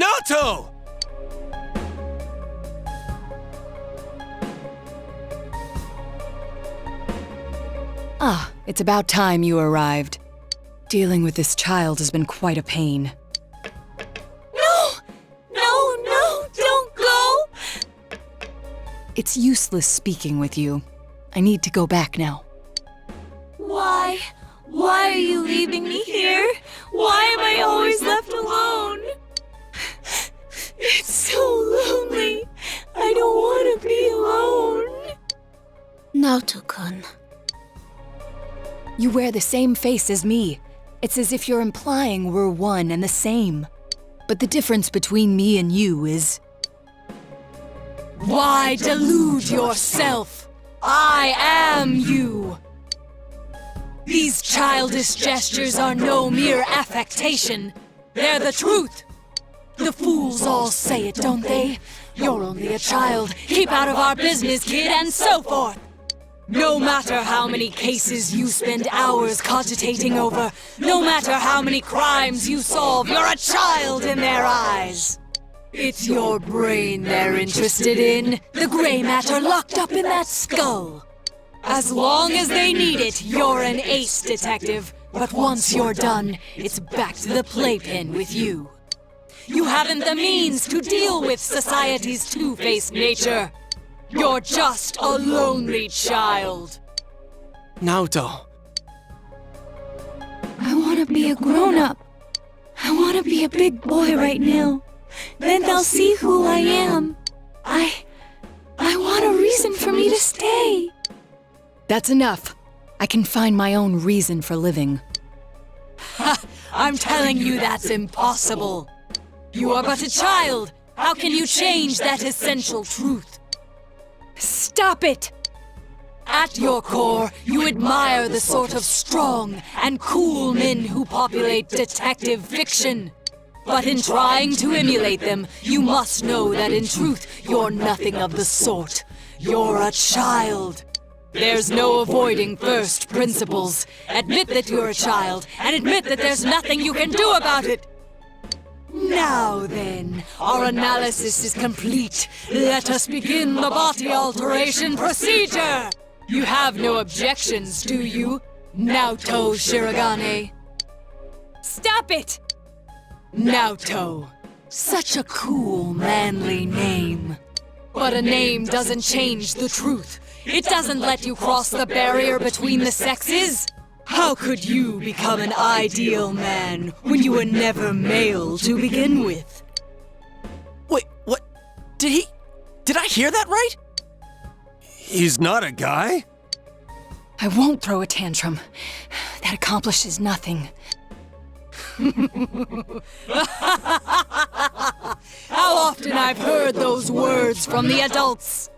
Naoto! Ah, it's about time you arrived. Dealing with this child has been quite a pain. No! No, don't go! It's useless speaking with you. I need to go back now. Why? Why are you leaving me here? Why am I always left alone? It's so lonely. I don't want to be alone. Naoto-kun. You wear the same face as me. It's as if you're implying we're one and the same. But the difference between me and you is... Why delude yourself? I am you! These childish gestures are no mere affectation. They're the truth. The fools all say it, don't they? You're only a child. Keep out of our business, kid, and so forth. No matter how many cases you spend hours cogitating over, no matter how many crimes you solve, you're a child in their eyes. It's your brain they're interested in, the gray matter locked up in that skull. As long as they need it, you're an ace detective. But once you're done, it's back to the playpen with you. You haven't the means to deal with society's two-faced nature. You're just a lonely child. Naoto. I want to be a grown-up. I want to be a big boy right now. Then they'll see who I am. I want a reason for me to stay. That's enough. I can find my own reason for living. Ha! I'm telling you that's impossible. You are but a child. How can you change that essential truth? Stop it! At your core, you admire the sort of strong and cool men who populate detective fiction. But in trying to emulate them, you must know that in truth, you're nothing of the sort. You're a child. There's no avoiding first principles. Admit that you're a child, and admit that there's nothing you can do about it. Now then, our analysis is complete. Let us begin the body alteration procedure! You have no objections, do you, Naoto Shirogane? Stop it! Naoto. Such a cool, manly name. But a name doesn't change the truth. It doesn't let you cross the barrier between the sexes. How could you become an ideal man when you were never male to begin with? Wait, what? Did I hear that right? He's not a guy? I won't throw a tantrum. That accomplishes nothing. How often I've heard those words from the adults.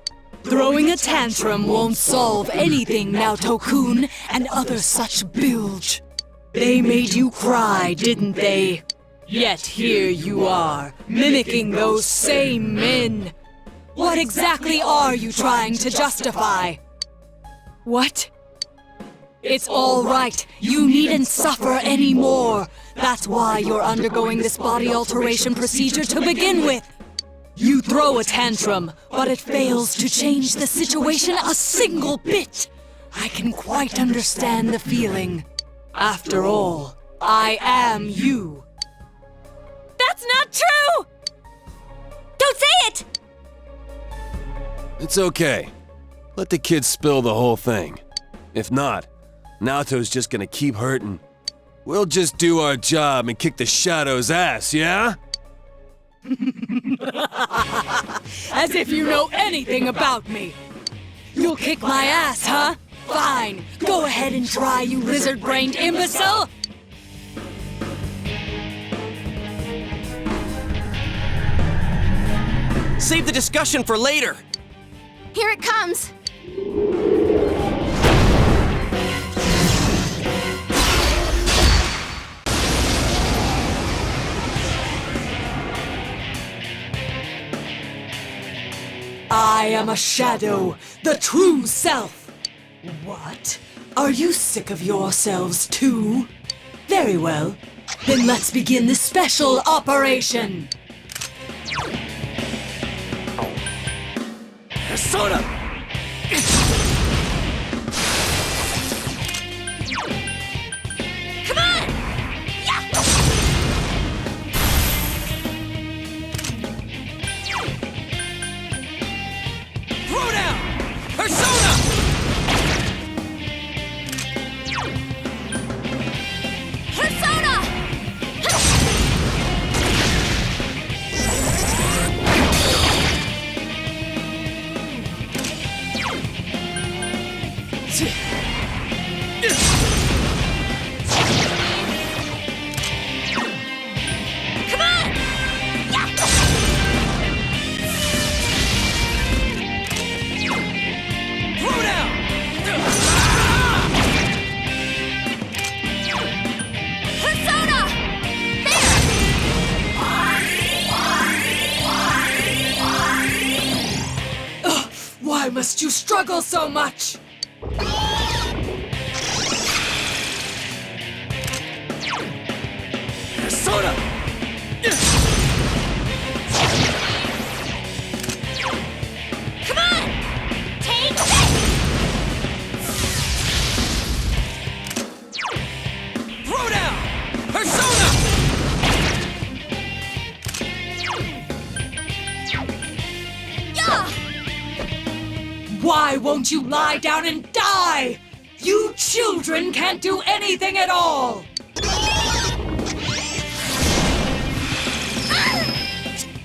Throwing a tantrum won't solve anything, Naoto-kun, and other such bilge. They made you cry, didn't they? Yet here you are, mimicking those same men. What exactly are you trying to justify? What? It's all right. You needn't suffer anymore. That's why you're undergoing this body alteration procedure to begin with. You throw a tantrum, but it fails to change the situation a single bit. I can quite understand the feeling. After all, I am you. That's not true! Don't say it! It's okay. Let the kid spill the whole thing. If not, Naoto's just gonna keep hurting. We'll just do our job and kick the Shadow's ass, yeah? As if you know anything about me. You'll kick my ass, huh? Fine. Go ahead and try, you lizard-brained imbecile! Save the discussion for later! Here it comes! I am a shadow, the true self. What? Are you sick of yourselves too? Very well. Then let's begin the special operation. Persona! Come on! Yeah! Throw down! Persona! Persona! Come on! Yeah! Throw down! Persona! Why must you struggle so much? Persona! Come on! Take this! Throw down! Persona! Yeah! Why won't you lie down and die? You children can't do anything at all!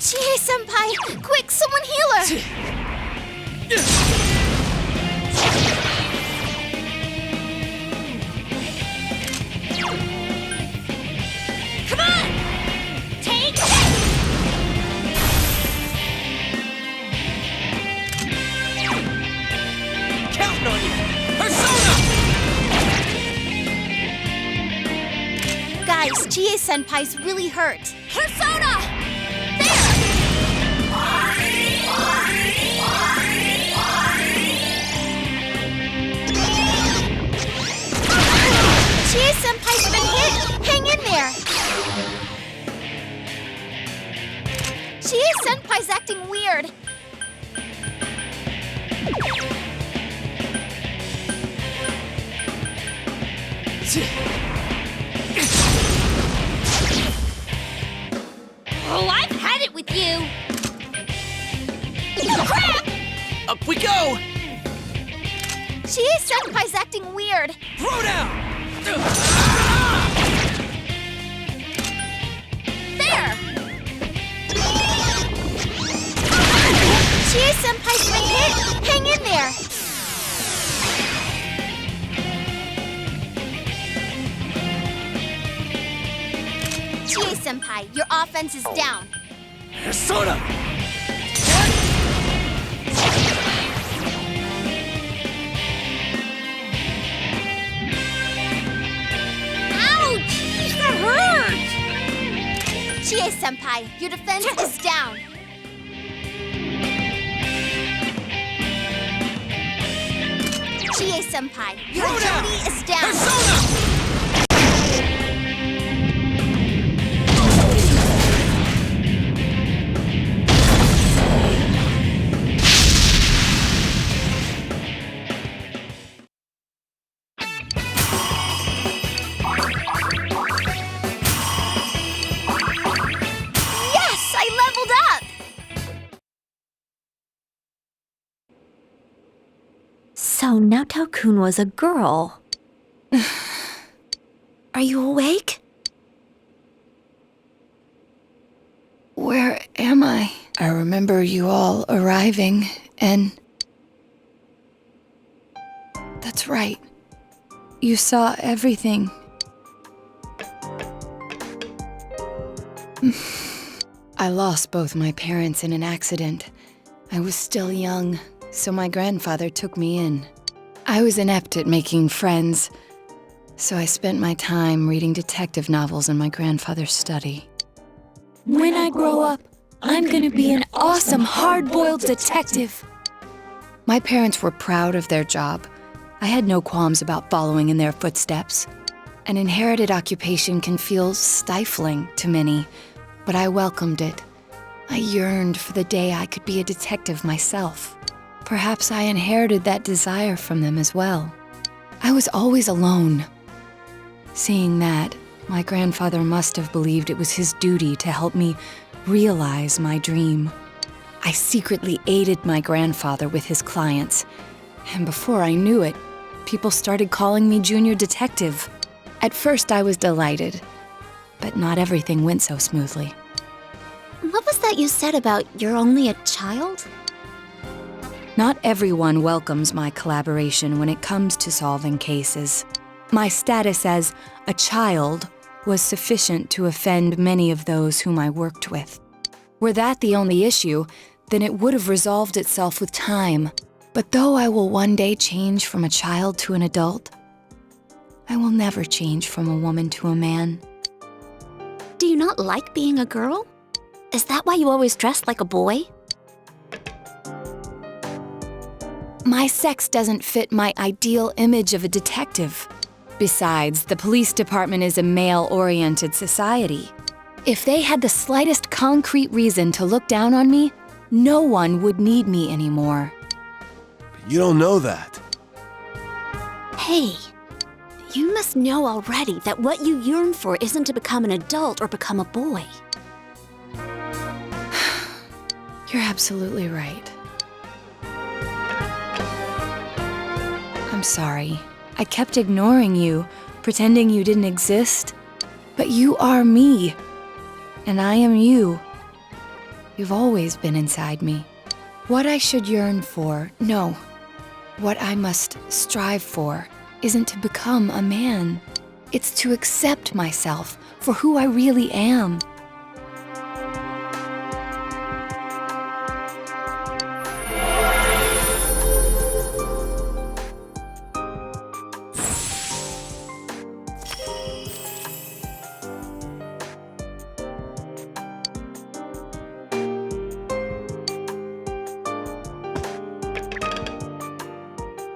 Chie-senpai! Quick, someone heal her! Come on! Take this! Counting on you! Persona! Guys, Chie-senpai's really hurt. Persona! Chie-senpai's been hit! Hang in there! Chie-senpai's acting weird. Oh, I've had it with you! Crap! Up we go! Chie-senpai's acting weird. Throw down! There! Chie-senpai's been hit! Hang in there! Chie-senpai, your offense is down. Persona! Ouch! That hurts! Chie-senpai, your defense is down. Chie-senpai, your Throw down! agility is down. Persona! Yes, I leveled up! So Naoto-kun was a girl. Are you awake? Where am I? I remember you all arriving, and... That's right. You saw everything. I lost both my parents in an accident. I was still young, so my grandfather took me in. I was inept at making friends, so I spent my time reading detective novels in my grandfather's study. When I grow up, I'm gonna be an awesome hard-boiled detective. My parents were proud of their job. I had no qualms about following in their footsteps. An inherited occupation can feel stifling to many, but I welcomed it. I yearned for the day I could be a detective myself. Perhaps I inherited that desire from them as well. I was always alone. Seeing that, my grandfather must have believed it was his duty to help me realize my dream. I secretly aided my grandfather with his clients, and before I knew it, people started calling me Junior Detective. At first I was delighted, but not everything went so smoothly. What was that you said about you're only a child? Not everyone welcomes my collaboration when it comes to solving cases. My status as a child was sufficient to offend many of those whom I worked with. Were that the only issue, then it would have resolved itself with time. But though I will one day change from a child to an adult, I will never change from a woman to a man. Do you not like being a girl? Is that why you always dress like a boy? My sex doesn't fit my ideal image of a detective. Besides, the police department is a male-oriented society. If they had the slightest concrete reason to look down on me, no one would need me anymore. You don't know that. Hey, you must know already that what you yearn for isn't to become an adult or become a boy. You're absolutely right. I'm sorry. I kept ignoring you, pretending you didn't exist. But you are me, and I am you. You've always been inside me. What I should yearn for, no. What I must strive for isn't to become a man. It's to accept myself for who I really am.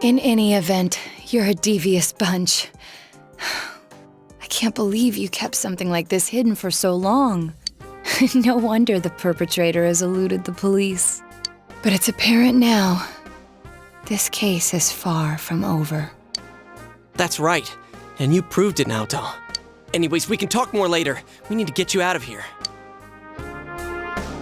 In any event, you're a devious bunch. I can't believe you kept something like this hidden for so long. No wonder the perpetrator has eluded the police. But it's apparent now. This case is far from over. That's right. And you proved it, Naoto. Anyways, we can talk more later. We need to get you out of here.